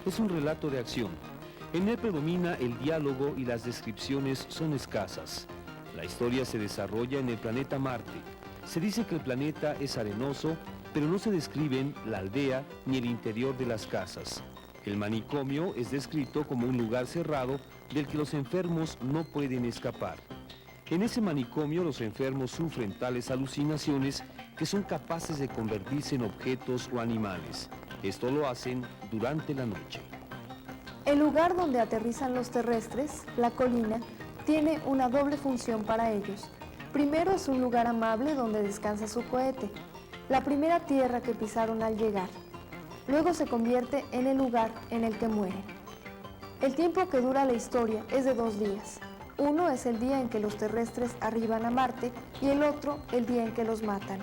es un relato de acción. En él predomina el diálogo y las descripciones son escasas. La historia se desarrolla en el planeta Marte. Se dice que el planeta es arenoso, pero no se describen la aldea ni el interior de las casas. El manicomio es descrito como un lugar cerrado del que los enfermos no pueden escapar. En ese manicomio los enfermos sufren tales alucinaciones que son capaces de convertirse en objetos o animales. Esto lo hacen durante la noche. El lugar donde aterrizan los terrestres, la colina, tiene una doble función para ellos. Primero es un lugar amable donde descansa su cohete, la primera tierra que pisaron al llegar. Luego se convierte en el lugar en el que mueren. El tiempo que dura la historia es de 2 días. Uno es el día en que los terrestres arriban a Marte y el otro el día en que los matan.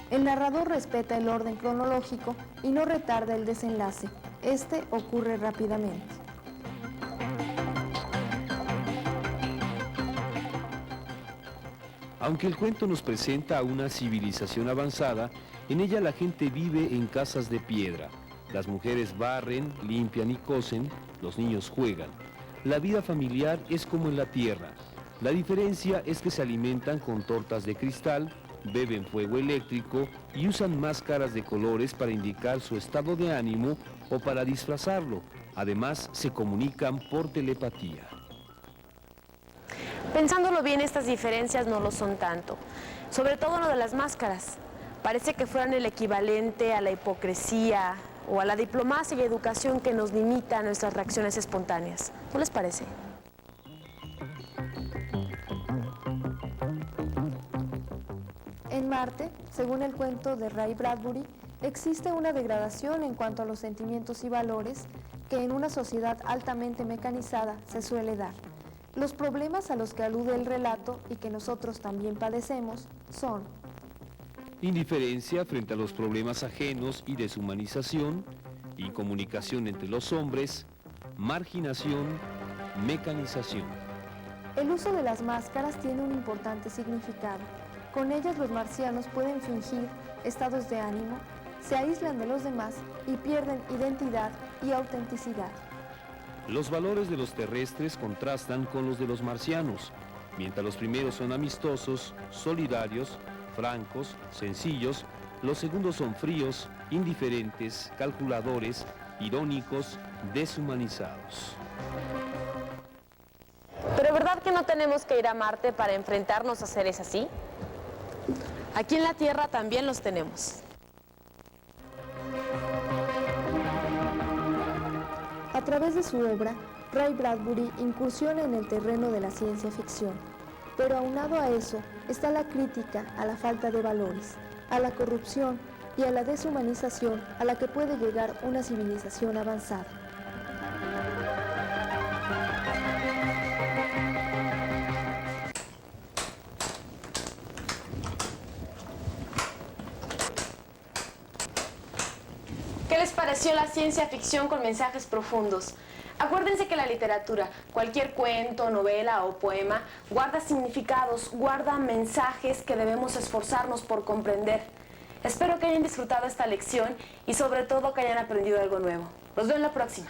El narrador respeta el orden cronológico y no retarda el desenlace. Este ocurre rápidamente. Aunque el cuento nos presenta a una civilización avanzada, en ella la gente vive en casas de piedra. Las mujeres barren, limpian y cosen, los niños juegan. La vida familiar es como en la tierra. La diferencia es que se alimentan con tortas de cristal, beben fuego eléctrico y usan máscaras de colores para indicar su estado de ánimo o para disfrazarlo. Además, se comunican por telepatía. Pensándolo bien, estas diferencias no lo son tanto. Sobre todo lo de las máscaras. Parece que fueran el equivalente a la hipocresía o a la diplomacia y educación que nos limita a nuestras reacciones espontáneas. ¿No les parece? En Marte, según el cuento de Ray Bradbury, existe una degradación en cuanto a los sentimientos y valores que en una sociedad altamente mecanizada se suele dar. Los problemas a los que alude el relato y que nosotros también padecemos son indiferencia frente a los problemas ajenos y deshumanización, incomunicación entre los hombres, marginación, mecanización. el uso de las máscaras tiene un importante significado. Con ellas los marcianos pueden fingir estados de ánimo, se aíslan de los demás y pierden identidad y autenticidad. Los valores de los terrestres contrastan con los de los marcianos. Mientras los primeros son amistosos, solidarios, francos, sencillos, los segundos son fríos, indiferentes, calculadores, irónicos, deshumanizados. ¿Pero verdad que no tenemos que ir a Marte para enfrentarnos a seres así? Aquí en la Tierra también los tenemos. A través de su obra, Ray Bradbury incursiona en el terreno de la ciencia ficción, pero aunado a eso está la crítica a la falta de valores, a la corrupción y a la deshumanización a la que puede llegar una civilización avanzada. ¿Qué les pareció la ciencia ficción con mensajes profundos? Acuérdense que la literatura, cualquier cuento, novela o poema, guarda significados, guarda mensajes que debemos esforzarnos por comprender. Espero que hayan disfrutado esta lección y sobre todo que hayan aprendido algo nuevo. Los veo en la próxima.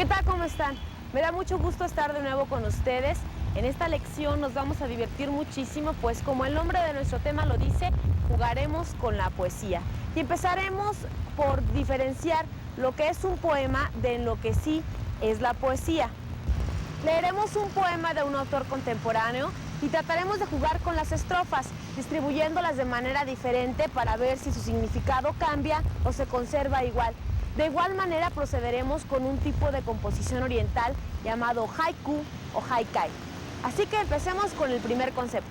¿Qué tal? ¿Cómo están? Me da mucho gusto estar de nuevo con ustedes. En esta lección nos vamos a divertir muchísimo, pues como el nombre de nuestro tema lo dice, jugaremos con la poesía. Y empezaremos por diferenciar lo que es un poema de lo que sí es la poesía. Leeremos un poema de un autor contemporáneo y trataremos de jugar con las estrofas, distribuyéndolas de manera diferente para ver si su significado cambia o se conserva igual. De igual manera procederemos con un tipo de composición oriental llamado haiku o haikai. Así que empecemos con el primer concepto.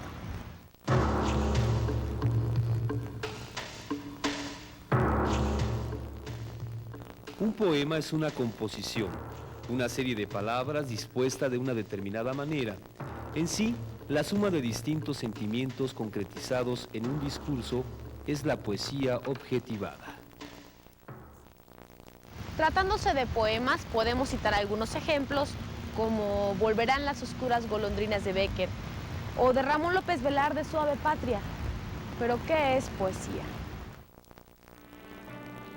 Un poema es una composición, una serie de palabras dispuesta de una determinada manera. En sí, la suma de distintos sentimientos concretizados en un discurso es la poesía objetivada. Tratándose de poemas, podemos citar algunos ejemplos, como Volverán las oscuras golondrinas de Bécquer, o de Ramón López Velarde, Suave Patria. Pero, ¿qué es poesía?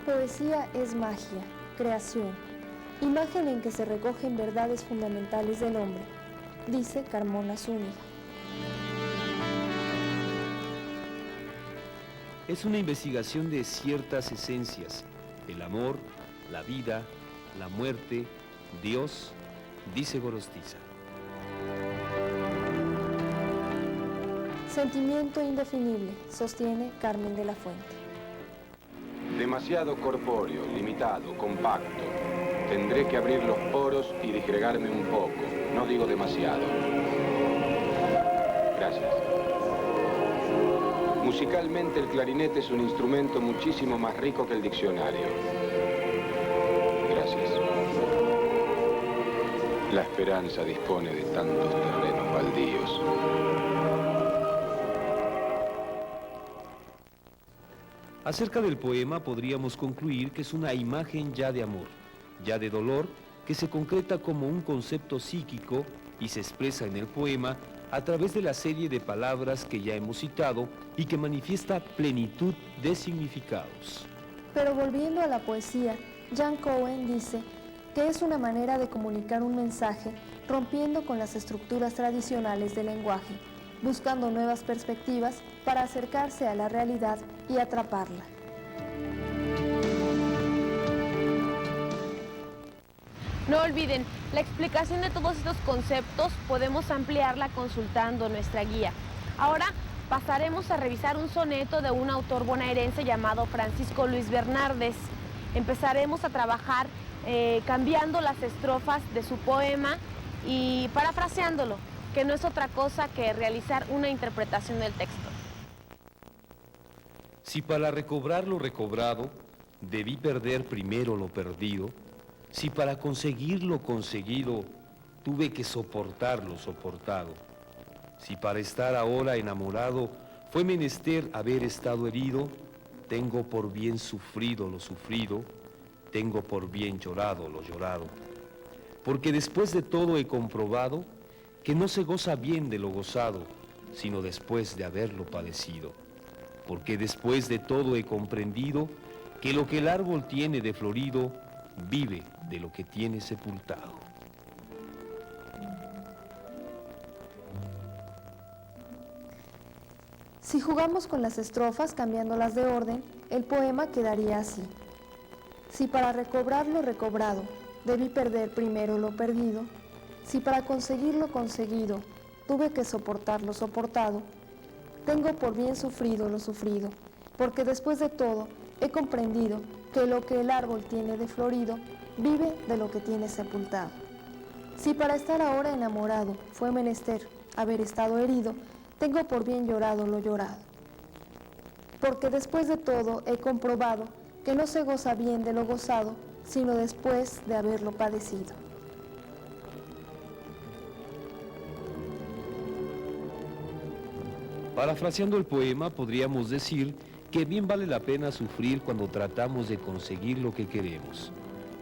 Poesía es magia, creación, imagen en que se recogen verdades fundamentales del hombre, dice Carmona Zúñiga. Es una investigación de ciertas esencias: el amor, la vida, la muerte, Dios, dice Gorostiza. Sentimiento indefinible, sostiene Carmen de la Fuente. Demasiado corpóreo, limitado, compacto. Tendré que abrir los poros y disgregarme un poco. No digo demasiado. Gracias. Musicalmente el clarinete es un instrumento muchísimo más rico que el diccionario. Gracias. La esperanza dispone de tantos terrenos baldíos. Acerca del poema podríamos concluir que es una imagen ya de amor, ya de dolor, que se concreta como un concepto psíquico y se expresa en el poema a través de la serie de palabras que ya hemos citado y que manifiesta plenitud de significados. Pero volviendo a la poesía, Jan Cohen dice que es una manera de comunicar un mensaje rompiendo con las estructuras tradicionales del lenguaje, buscando nuevas perspectivas para acercarse a la realidad y atraparla. No olviden, la explicación de todos estos conceptos podemos ampliarla consultando nuestra guía. Ahora pasaremos a revisar un soneto de un autor bonaerense llamado Francisco Luis Bernardes. Empezaremos a trabajar cambiando las estrofas de su poema y parafraseándolo, que no es otra cosa que realizar una interpretación del texto. Si para recobrar lo recobrado debí perder primero lo perdido, si para conseguir lo conseguido tuve que soportar lo soportado, si para estar ahora enamorado fue menester haber estado herido, tengo por bien sufrido lo sufrido, tengo por bien llorado lo llorado. Porque después de todo he comprobado que no se goza bien de lo gozado, sino después de haberlo padecido. Porque después de todo he comprendido que lo que el árbol tiene de florido, vive de lo que tiene sepultado. Si jugamos con las estrofas cambiándolas de orden, el poema quedaría así. Si para recobrar lo recobrado debí perder primero lo perdido, si para conseguir lo conseguido tuve que soportar lo soportado, tengo por bien sufrido lo sufrido, porque después de todo he comprendido que lo que el árbol tiene de florido vive de lo que tiene sepultado. Si para estar ahora enamorado fue menester haber estado herido, tengo por bien llorado lo llorado. Porque después de todo he comprobado que no se goza bien de lo gozado, sino después de haberlo padecido. Parafraseando el poema, podríamos decir que bien vale la pena sufrir cuando tratamos de conseguir lo que queremos,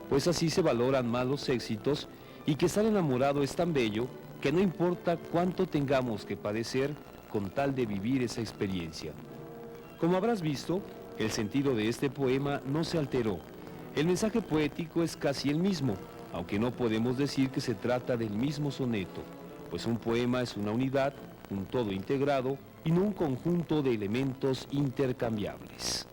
pues así se valoran más los éxitos y que estar enamorado es tan bello que no importa cuánto tengamos que padecer con tal de vivir esa experiencia. Como habrás visto, el sentido de este poema no se alteró. El mensaje poético es casi el mismo, aunque no podemos decir que se trata del mismo soneto, pues un poema es una unidad, un todo integrado y no un conjunto de elementos intercambiables.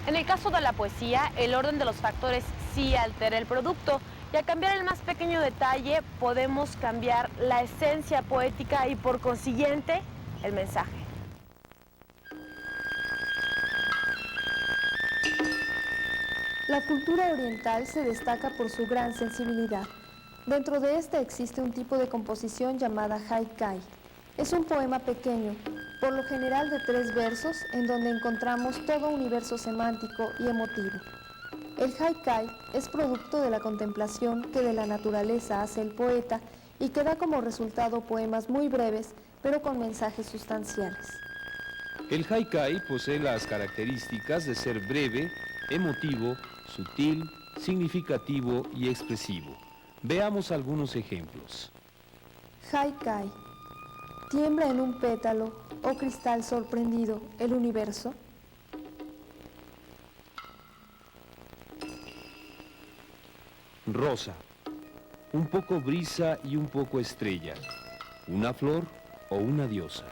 En el caso de la poesía, el orden de los factores sí altera el producto, y al cambiar el más pequeño detalle podemos cambiar la esencia poética y por consiguiente el mensaje. La cultura oriental se destaca por su gran sensibilidad. Dentro de esta existe un tipo de composición llamada haikai. Es un poema pequeño, por lo general de 3 versos, en donde encontramos todo un universo semántico y emotivo. El haikai es producto de la contemplación que de la naturaleza hace el poeta y que da como resultado poemas muy breves, pero con mensajes sustanciales. El haikai posee las características de ser breve, emotivo, sutil, significativo y expresivo. Veamos algunos ejemplos. Haikai. Tiembla en un pétalo, oh cristal sorprendido, el universo. Rosa. Un poco brisa y un poco estrella. Una flor o una diosa.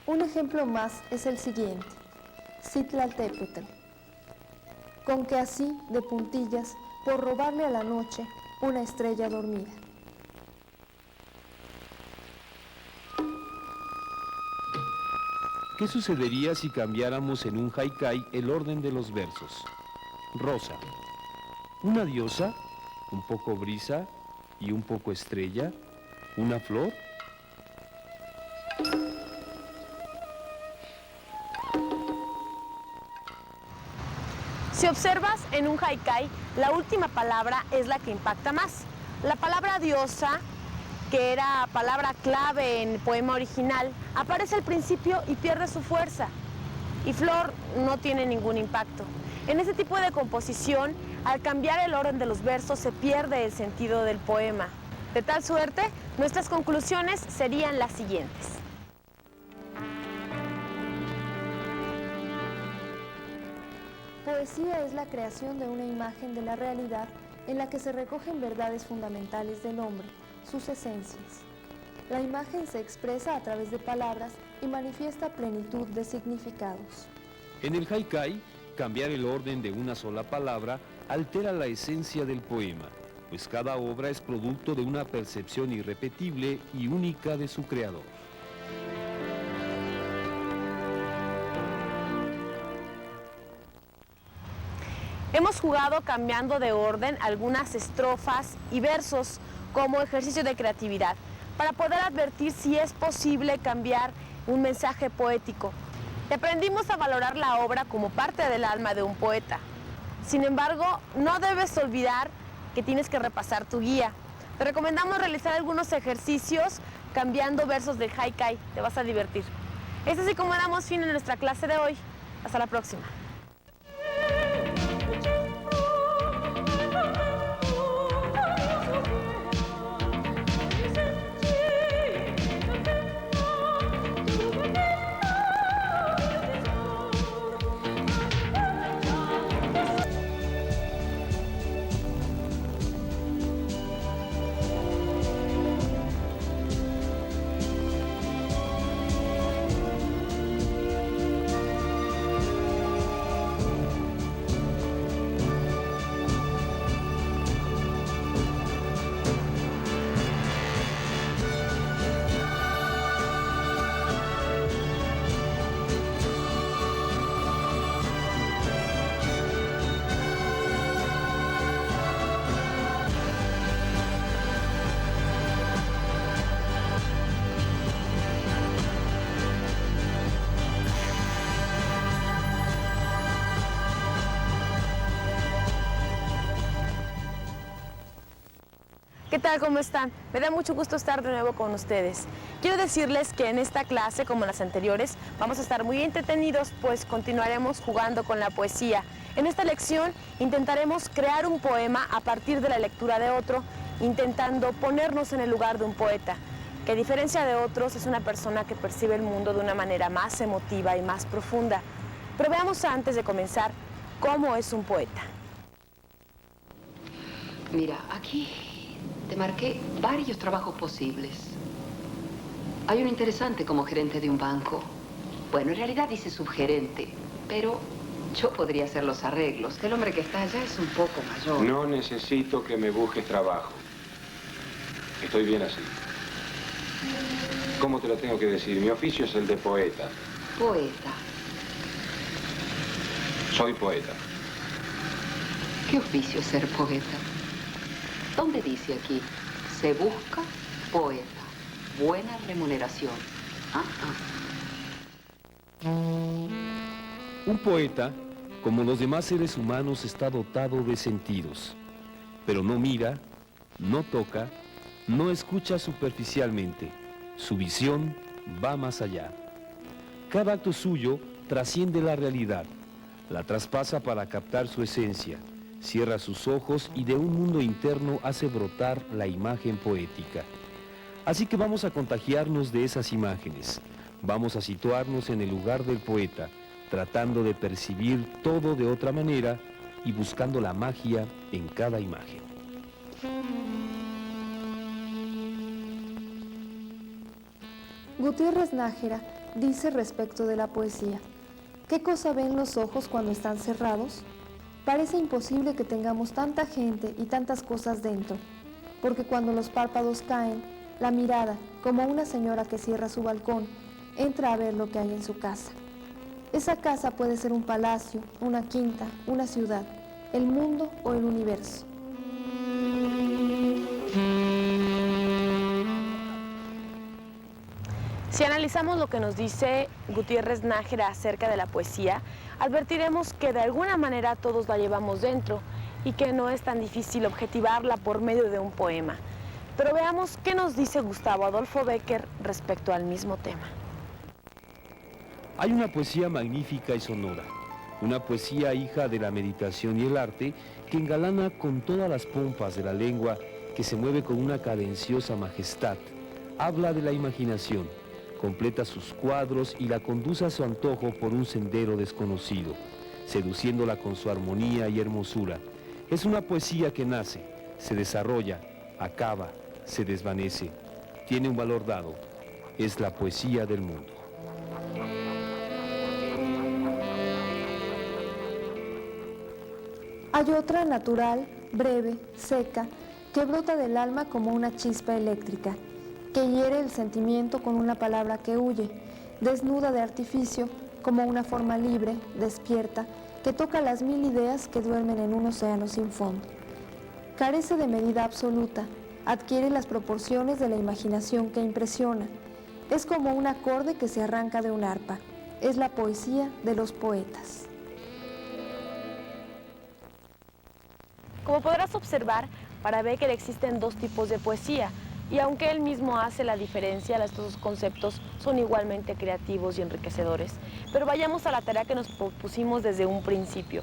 Un ejemplo más es el siguiente. Citlaltépetl. Con que así, de puntillas, por robarle a la noche una estrella dormida. ¿Qué sucedería si cambiáramos en un haikai el orden de los versos? Rosa. Una diosa, un poco brisa y un poco estrella. Una flor. Si observas en un haikai, la última palabra es la que impacta más. La palabra diosa, que era palabra clave en el poema original, aparece al principio y pierde su fuerza. Y flor no tiene ningún impacto. En este tipo de composición, al cambiar el orden de los versos, se pierde el sentido del poema. De tal suerte, nuestras conclusiones serían las siguientes. Poesía es la creación de una imagen de la realidad en la que se recogen verdades fundamentales del hombre, sus esencias. La imagen se expresa a través de palabras y manifiesta plenitud de significados. En el haikai, cambiar el orden de una sola palabra altera la esencia del poema, pues cada obra es producto de una percepción irrepetible y única de su creador. Hemos jugado cambiando de orden algunas estrofas y versos como ejercicio de creatividad, para poder advertir si es posible cambiar un mensaje poético. Y aprendimos a valorar la obra como parte del alma de un poeta. Sin embargo, no debes olvidar que tienes que repasar tu guía. Te recomendamos realizar algunos ejercicios cambiando versos del haikai. Te vas a divertir. Es así como damos fin a nuestra clase de hoy. Hasta la próxima. ¿Qué tal? ¿Cómo están? Me da mucho gusto estar de nuevo con ustedes. Quiero decirles que en esta clase, como en las anteriores, vamos a estar muy entretenidos, pues continuaremos jugando con la poesía. En esta lección intentaremos crear un poema a partir de la lectura de otro, intentando ponernos en el lugar de un poeta. que a diferencia de otros es una persona que percibe el mundo de una manera más emotiva y más profunda. Pero veamos antes de comenzar cómo es un poeta. Mira, aquí te marqué varios trabajos posibles. Hay uno interesante como gerente de un banco. Bueno, en realidad dice subgerente, pero yo podría hacer los arreglos. El hombre que está allá es un poco mayor. No necesito que me busques trabajo. Estoy bien así. ¿Cómo te lo tengo que decir? Mi oficio es el de poeta. Poeta. Soy poeta. ¿Qué oficio es ser poeta? ¿Dónde dice aquí? Se busca poeta. Buena remuneración. Un poeta, como los demás seres humanos, está dotado de sentidos, pero no mira, no toca, no escucha superficialmente. Su visión va más allá. Cada acto suyo trasciende la realidad, la traspasa para captar su esencia, cierra sus ojos y de un mundo interno hace brotar la imagen poética. Así que vamos a contagiarnos de esas imágenes, vamos a situarnos en el lugar del poeta, tratando de percibir todo de otra manera y buscando la magia en cada imagen. Gutiérrez Nájera dice respecto de la poesía: ¿qué cosa ven los ojos cuando están cerrados? Parece imposible que tengamos tanta gente y tantas cosas dentro, porque cuando los párpados caen, la mirada, como una señora que cierra su balcón, entra a ver lo que hay en su casa. Esa casa puede ser un palacio, una quinta, una ciudad, el mundo o el universo. Si analizamos lo que nos dice Gutiérrez Nájera acerca de la poesía, advertiremos que de alguna manera todos la llevamos dentro y que no es tan difícil objetivarla por medio de un poema. Pero veamos qué nos dice Gustavo Adolfo Bécquer respecto al mismo tema. Hay una poesía magnífica y sonora, una poesía hija de la meditación y el arte que engalana con todas las pompas de la lengua, que se mueve con una cadenciosa majestad, habla de la imaginación, completa sus cuadros y la conduce a su antojo por un sendero desconocido, seduciéndola con su armonía y hermosura. Es una poesía que nace, se desarrolla, acaba, se desvanece, tiene un valor dado, es la poesía del mundo. Hay otra natural, breve, seca, que brota del alma como una chispa eléctrica, que hiere el sentimiento con una palabra que huye, desnuda de artificio como una forma libre, despierta, que toca las mil ideas que duermen en un océano sin fondo. Carece de medida absoluta, adquiere las proporciones de la imaginación que impresiona. Es como un acorde que se arranca de un arpa. Es la poesía de los poetas. Como podrás observar, para Bécquer existen dos tipos de poesía, y aunque él mismo hace la diferencia, estos dos conceptos son igualmente creativos y enriquecedores. Pero vayamos a la tarea que nos propusimos desde un principio.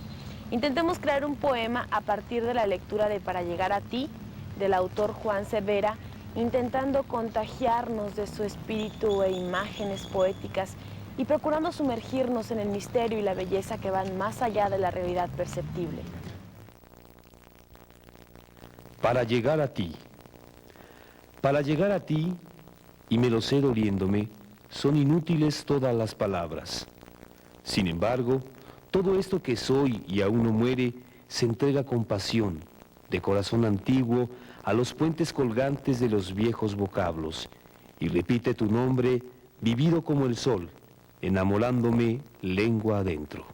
Intentemos crear un poema a partir de la lectura de Para llegar a ti, del autor Juan Cervera, intentando contagiarnos de su espíritu e imágenes poéticas y procurando sumergirnos en el misterio y la belleza que van más allá de la realidad perceptible. Para llegar a ti. Para llegar a ti, y me lo sé doliéndome, son inútiles todas las palabras. Sin embargo, todo esto que soy y aún no muere, se entrega con pasión, de corazón antiguo, a los puentes colgantes de los viejos vocablos, y repite tu nombre, vivido como el sol, enamorándome lengua adentro.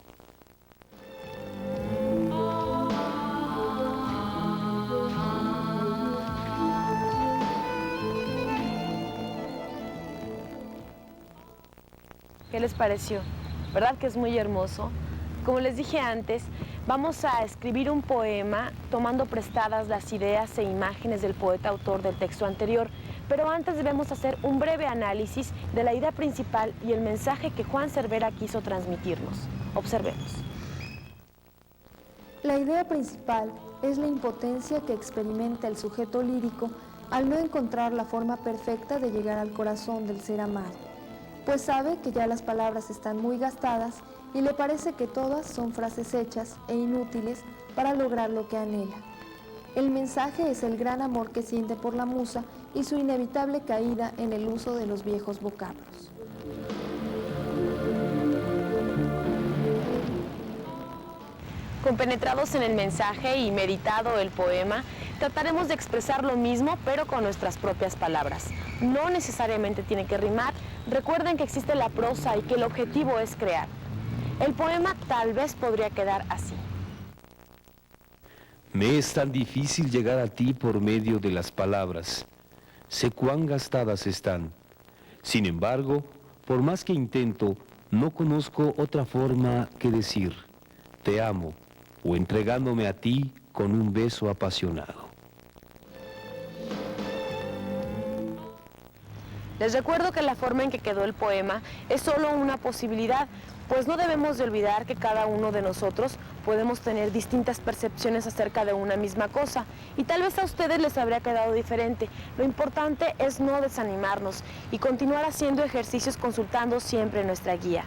¿Qué les pareció? ¿Verdad que es muy hermoso? Como les dije antes, vamos a escribir un poema tomando prestadas las ideas e imágenes del poeta autor del texto anterior, pero antes debemos hacer un breve análisis de la idea principal y el mensaje que Juan Cervera quiso transmitirnos. Observemos. La idea principal es la impotencia que experimenta el sujeto lírico al no encontrar la forma perfecta de llegar al corazón del ser amado, pues sabe que ya las palabras están muy gastadas y le parece que todas son frases hechas e inútiles para lograr lo que anhela. El mensaje es el gran amor que siente por la musa y su inevitable caída en el uso de los viejos vocablos. Compenetrados en el mensaje y meditado el poema, trataremos de expresar lo mismo, pero con nuestras propias palabras. No necesariamente tiene que rimar. Recuerden que existe la prosa y que el objetivo es crear. El poema tal vez podría quedar así. Me es tan difícil llegar a ti por medio de las palabras. Sé cuán gastadas están. Sin embargo, por más que intento, no conozco otra forma que decir te amo o entregándome a ti con un beso apasionado. Les recuerdo que la forma en que quedó el poema es solo una posibilidad, pues no debemos de olvidar que cada uno de nosotros podemos tener distintas percepciones acerca de una misma cosa, y tal vez a ustedes les habría quedado diferente. Lo importante es no desanimarnos y continuar haciendo ejercicios consultando siempre nuestra guía.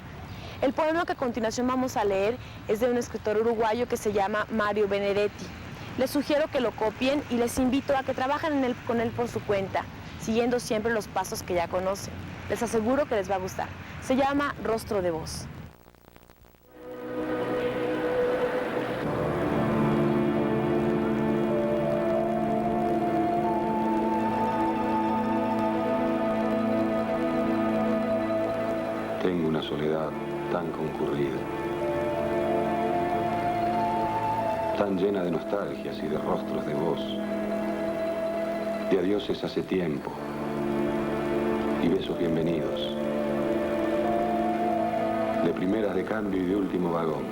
El poema que a continuación vamos a leer es de un escritor uruguayo que se llama Mario Benedetti. Les sugiero que lo copien y les invito a que trabajen con él por su cuenta, siguiendo siempre los pasos que ya conocen. Les aseguro que les va a gustar. Se llama Rostro de Voz. Tengo una soledad tan concurrida, tan llena de nostalgias y de rostros de voz, de adioses hace tiempo y besos bienvenidos, de primeras de cambio y de último vagón.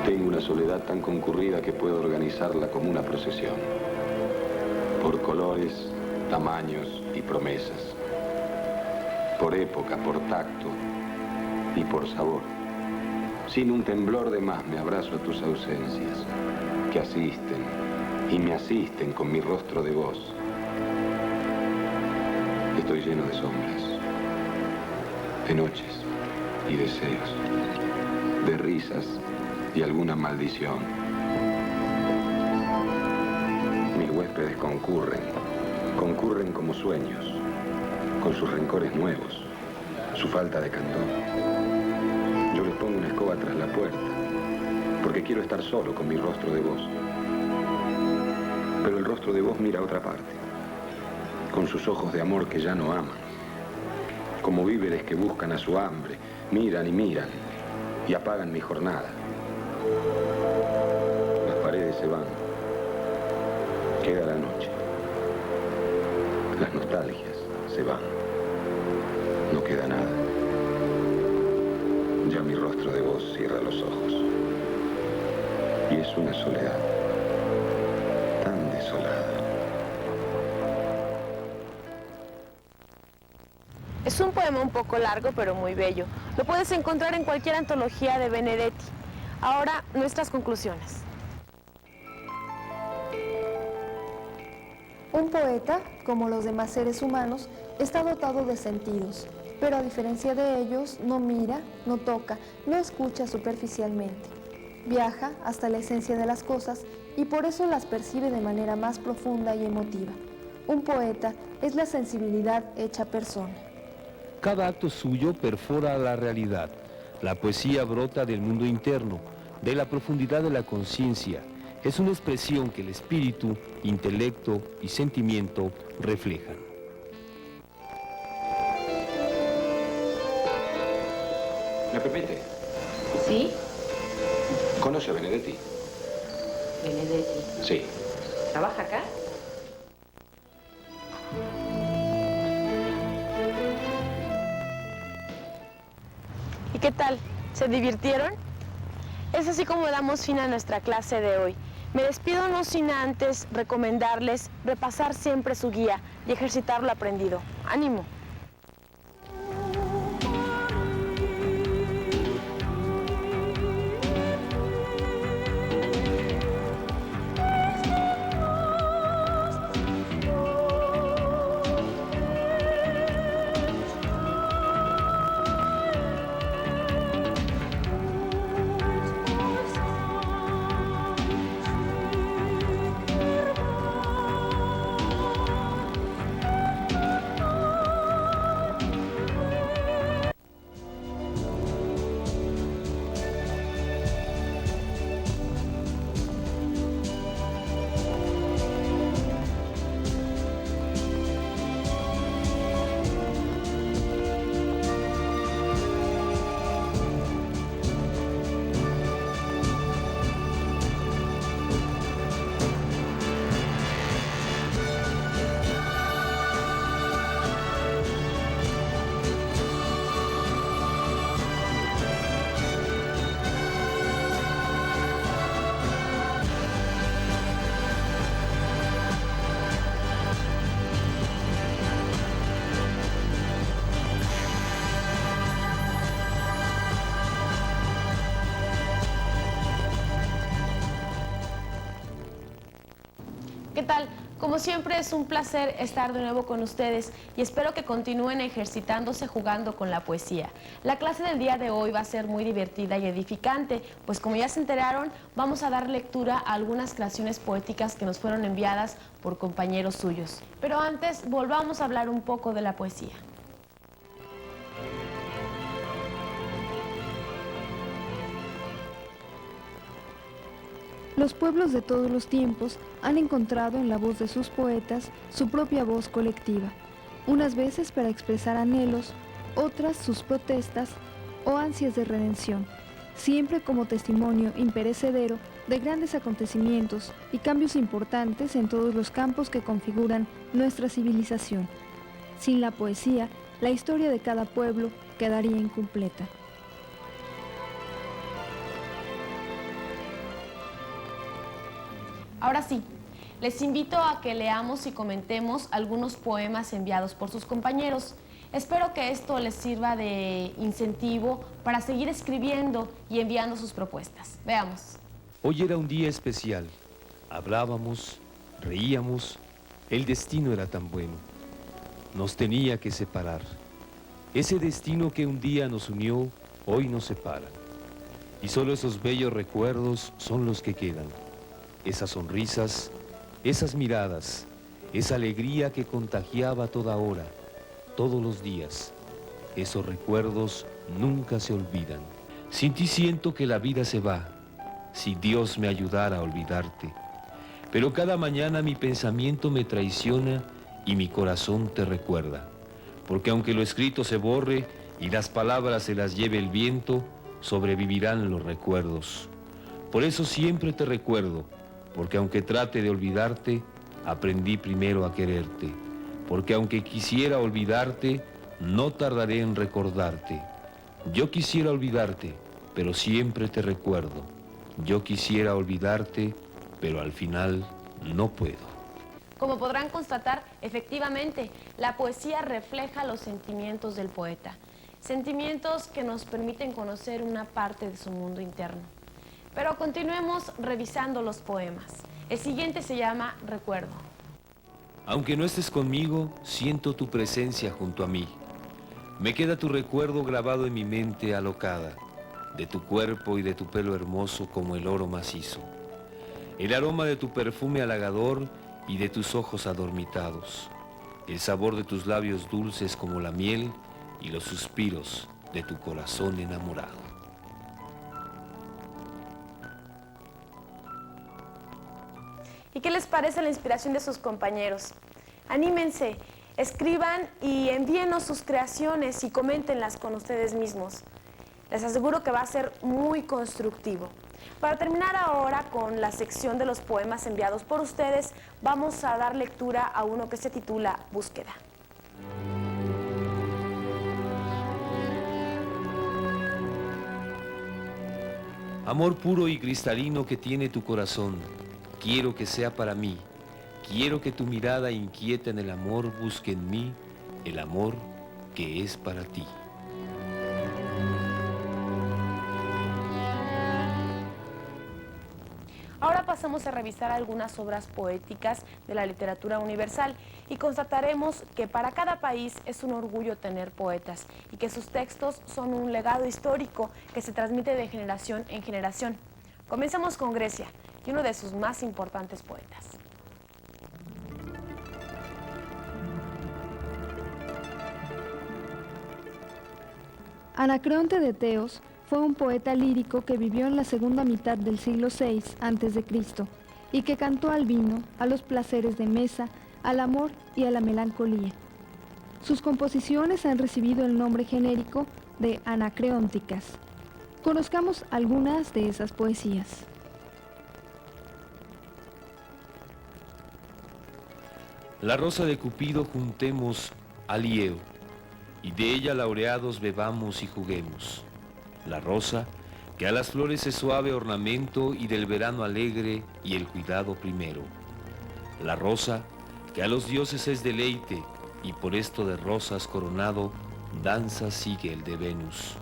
Tengo una soledad tan concurrida que puedo organizarla como una procesión, por colores, tamaños y promesas, por época, por tacto y por sabor. Sin un temblor de más me abrazo a tus ausencias, que asisten y me asisten con mi rostro de voz. Estoy lleno de sombras, de noches y deseos, de risas y alguna maldición. Mis huéspedes concurren como sueños, con sus rencores nuevos, su falta de candor. Yo les pongo una escoba tras la puerta, porque quiero estar solo con mi rostro de voz. Pero el rostro de voz mira a otra parte, con sus ojos de amor que ya no aman, como víveres que buscan a su hambre, miran y apagan mi jornada. Las paredes se van, queda la noche, las nostalgias se van, no queda nada. Ya mi rostro de voz cierra los ojos. Y es una soledad tan desolada. Es un poema un poco largo, pero muy bello. Lo puedes encontrar en cualquier antología de Benedetti. Ahora, nuestras conclusiones. Un poeta, como los demás seres humanos, está dotado de sentidos, pero a diferencia de ellos, no mira, no toca, no escucha superficialmente. Viaja hasta la esencia de las cosas y por eso las percibe de manera más profunda y emotiva. Un poeta es la sensibilidad hecha persona. Cada acto suyo perfora la realidad. La poesía brota del mundo interno, de la profundidad de la conciencia. Es una expresión que el espíritu, intelecto y sentimiento reflejan. ¿Me permite? ¿Sí? ¿Conoce a Benedetti? Benedetti. Sí. ¿Trabaja acá? ¿Y qué tal? ¿Se divirtieron? Es así como damos fin a nuestra clase de hoy. Me despido no sin antes recomendarles repasar siempre su guía y ejercitar lo aprendido. ¡Ánimo! tal? Como siempre es un placer estar de nuevo con ustedes y espero que continúen ejercitándose jugando con la poesía. La clase del día de hoy va a ser muy divertida y edificante, pues como ya se enteraron, vamos a dar lectura a algunas creaciones poéticas que nos fueron enviadas por compañeros suyos. Pero antes, volvamos a hablar un poco de la poesía. Los pueblos de todos los tiempos han encontrado en la voz de sus poetas su propia voz colectiva, unas veces para expresar anhelos, otras sus protestas o ansias de redención, siempre como testimonio imperecedero de grandes acontecimientos y cambios importantes en todos los campos que configuran nuestra civilización. Sin la poesía, la historia de cada pueblo quedaría incompleta. Ahora sí, les invito a que leamos y comentemos algunos poemas enviados por sus compañeros. Espero que esto les sirva de incentivo para seguir escribiendo y enviando sus propuestas. Veamos. Hoy era un día especial. Hablábamos, reíamos. El destino era tan bueno. Nos tenía que separar. Ese destino que un día nos unió, hoy nos separa. Y solo esos bellos recuerdos son los que quedan. Esas sonrisas, esas miradas, esa alegría que contagiaba toda hora, todos los días. Esos recuerdos nunca se olvidan. Sin ti siento que la vida se va, si Dios me ayudara a olvidarte. Pero cada mañana mi pensamiento me traiciona y mi corazón te recuerda. Porque aunque lo escrito se borre y las palabras se las lleve el viento, sobrevivirán los recuerdos. Por eso siempre te recuerdo, porque aunque trate de olvidarte, aprendí primero a quererte. Porque aunque quisiera olvidarte, no tardaré en recordarte. Yo quisiera olvidarte, pero siempre te recuerdo. Yo quisiera olvidarte, pero al final no puedo. Como podrán constatar, efectivamente, la poesía refleja los sentimientos del poeta. Sentimientos que nos permiten conocer una parte de su mundo interno. Pero continuemos revisando los poemas. El siguiente se llama Recuerdo. Aunque no estés conmigo, siento tu presencia junto a mí. Me queda tu recuerdo grabado en mi mente alocada, de tu cuerpo y de tu pelo hermoso como el oro macizo. El aroma de tu perfume halagador y de tus ojos adormitados. El sabor de tus labios dulces como la miel y los suspiros de tu corazón enamorado. ¿Y qué les parece la inspiración de sus compañeros? Anímense, escriban y envíenos sus creaciones y coméntenlas con ustedes mismos. Les aseguro que va a ser muy constructivo. Para terminar ahora con la sección de los poemas enviados por ustedes, vamos a dar lectura a uno que se titula Búsqueda. Amor puro y cristalino que tiene tu corazón, quiero que sea para mí. Quiero que tu mirada inquieta en el amor busque en mí el amor que es para ti. Ahora pasamos a revisar algunas obras poéticas de la literatura universal y constataremos que para cada país es un orgullo tener poetas y que sus textos son un legado histórico que se transmite de generación en generación. Comencemos con Grecia y uno de sus más importantes poetas. Anacreonte de Teos fue un poeta lírico que vivió en la segunda mitad del siglo VI a.C. y que cantó al vino, a los placeres de mesa, al amor y a la melancolía. Sus composiciones han recibido el nombre genérico de anacreónticas. Conozcamos algunas de esas poesías. La rosa de Cupido juntemos al hieo, y de ella laureados bebamos y juguemos. La rosa, que a las flores es suave ornamento y del verano alegre y el cuidado primero. La rosa, que a los dioses es deleite y por esto de rosas coronado, danza sigue el de Venus.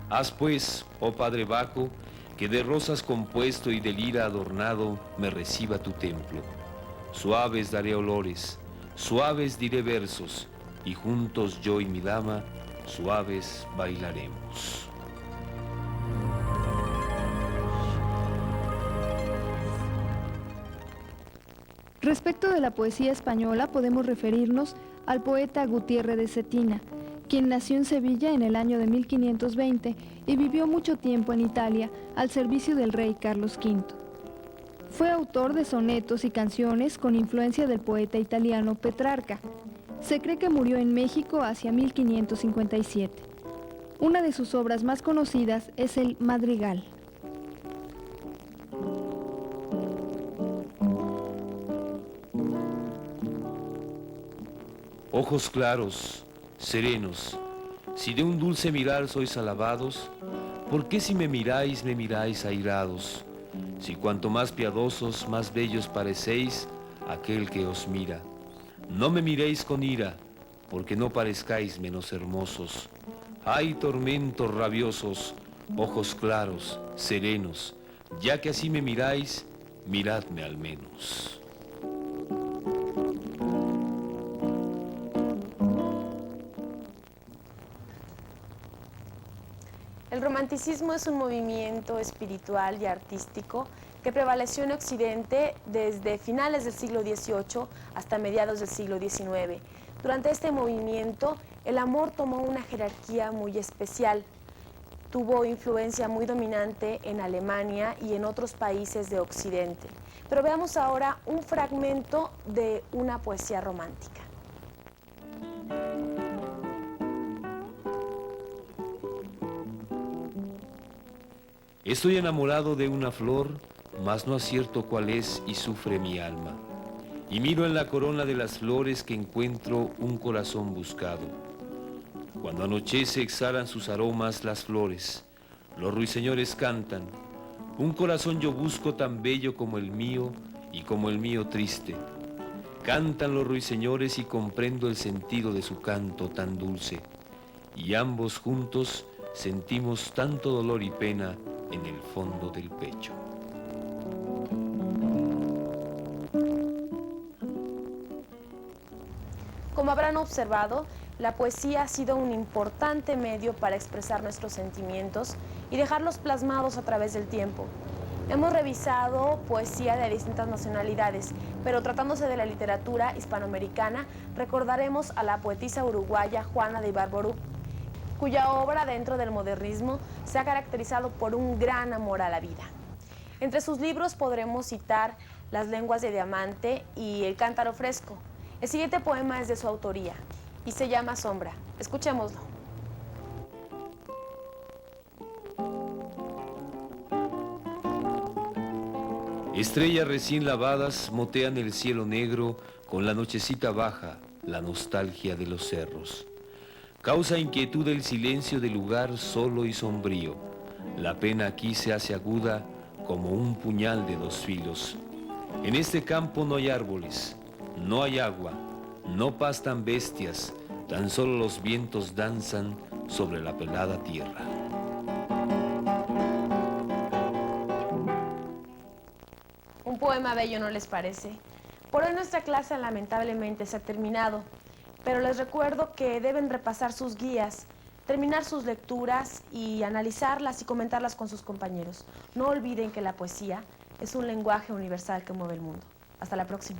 Haz pues, oh Padre Baco, que de rosas compuesto y de lira adornado me reciba tu templo. Suaves daré olores, suaves diré versos, y juntos yo y mi dama, suaves bailaremos. Respecto de la poesía española podemos referirnos al poeta Gutiérrez de Cetina, quien nació en Sevilla en el año de 1520 y vivió mucho tiempo en Italia al servicio del rey Carlos V. Fue autor de sonetos y canciones con influencia del poeta italiano Petrarca. Se cree que murió en México hacia 1557. Una de sus obras más conocidas es el Madrigal. Ojos claros, serenos, si de un dulce mirar sois alabados, ¿por qué si me miráis airados? Si cuanto más piadosos, más bellos parecéis aquel que os mira. No me miréis con ira, porque no parezcáis menos hermosos. Ay, tormentos rabiosos, ojos claros, serenos, ya que así me miráis, miradme al menos. El romanticismo es un movimiento espiritual y artístico que prevaleció en Occidente desde finales del siglo XVIII hasta mediados del siglo XIX. Durante este movimiento, el amor tomó una jerarquía muy especial. Tuvo influencia muy dominante en Alemania y en otros países de Occidente. Pero veamos ahora un fragmento de una poesía romántica. Estoy enamorado de una flor, mas no acierto cuál es y sufre mi alma. Y miro en la corona de las flores que encuentro un corazón buscado. Cuando anochece exhalan sus aromas las flores, los ruiseñores cantan. Un corazón yo busco tan bello como el mío y como el mío triste. Cantan los ruiseñores y comprendo el sentido de su canto tan dulce. Y ambos juntos sentimos tanto dolor y pena en el fondo del pecho. Como habrán observado, la poesía ha sido un importante medio para expresar nuestros sentimientos y dejarlos plasmados a través del tiempo. Hemos revisado poesía de distintas nacionalidades, pero tratándose de la literatura hispanoamericana, recordaremos a la poetisa uruguaya Juana de Ibarburu, cuya obra dentro del modernismo se ha caracterizado por un gran amor a la vida. Entre sus libros podremos citar Las lenguas de diamante y El cántaro fresco. El siguiente poema es de su autoría y se llama Sombra. Escuchémoslo. Estrellas recién lavadas motean el cielo negro con la nochecita baja, la nostalgia de los cerros. Causa inquietud el silencio del lugar solo y sombrío. La pena aquí se hace aguda como un puñal de dos filos. En este campo no hay árboles, no hay agua, no pastan bestias, tan solo los vientos danzan sobre la pelada tierra. Un poema bello, ¿no les parece? Por hoy nuestra clase lamentablemente se ha terminado, pero les recuerdo que deben repasar sus guías, terminar sus lecturas y analizarlas y comentarlas con sus compañeros. No olviden que la poesía es un lenguaje universal que mueve el mundo. Hasta la próxima.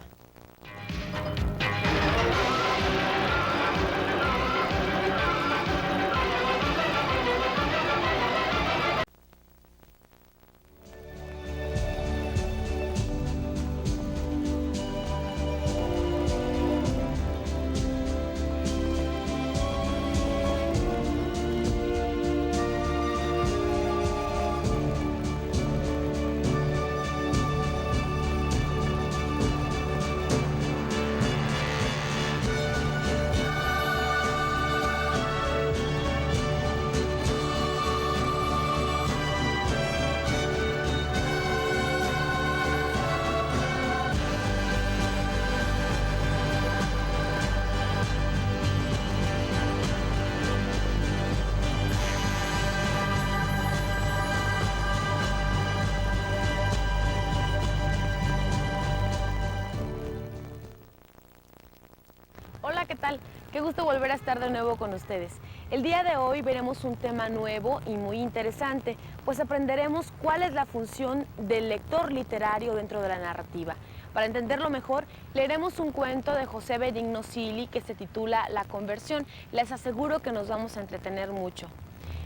Hola, ¿qué tal? Qué gusto volver a estar de nuevo con ustedes. El día de hoy veremos un tema nuevo y muy interesante, pues aprenderemos cuál es la función del lector literario dentro de la narrativa. Para entenderlo mejor, leeremos un cuento de José Benigno Cili que se titula La conversión. Les aseguro que nos vamos a entretener mucho.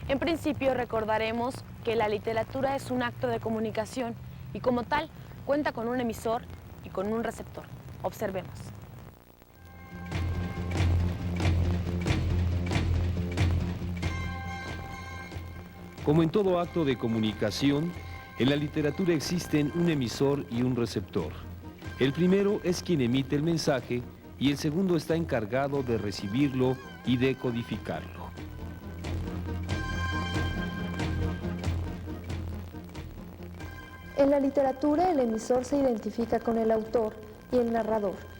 En principio recordaremos que la literatura es un acto de comunicación y como tal cuenta con un emisor y con un receptor. Observemos. Como en todo acto de comunicación, en la literatura existen un emisor y un receptor. El primero es quien emite el mensaje y el segundo está encargado de recibirlo y de codificarlo. En la literatura, el emisor se identifica con el autor y el narrador.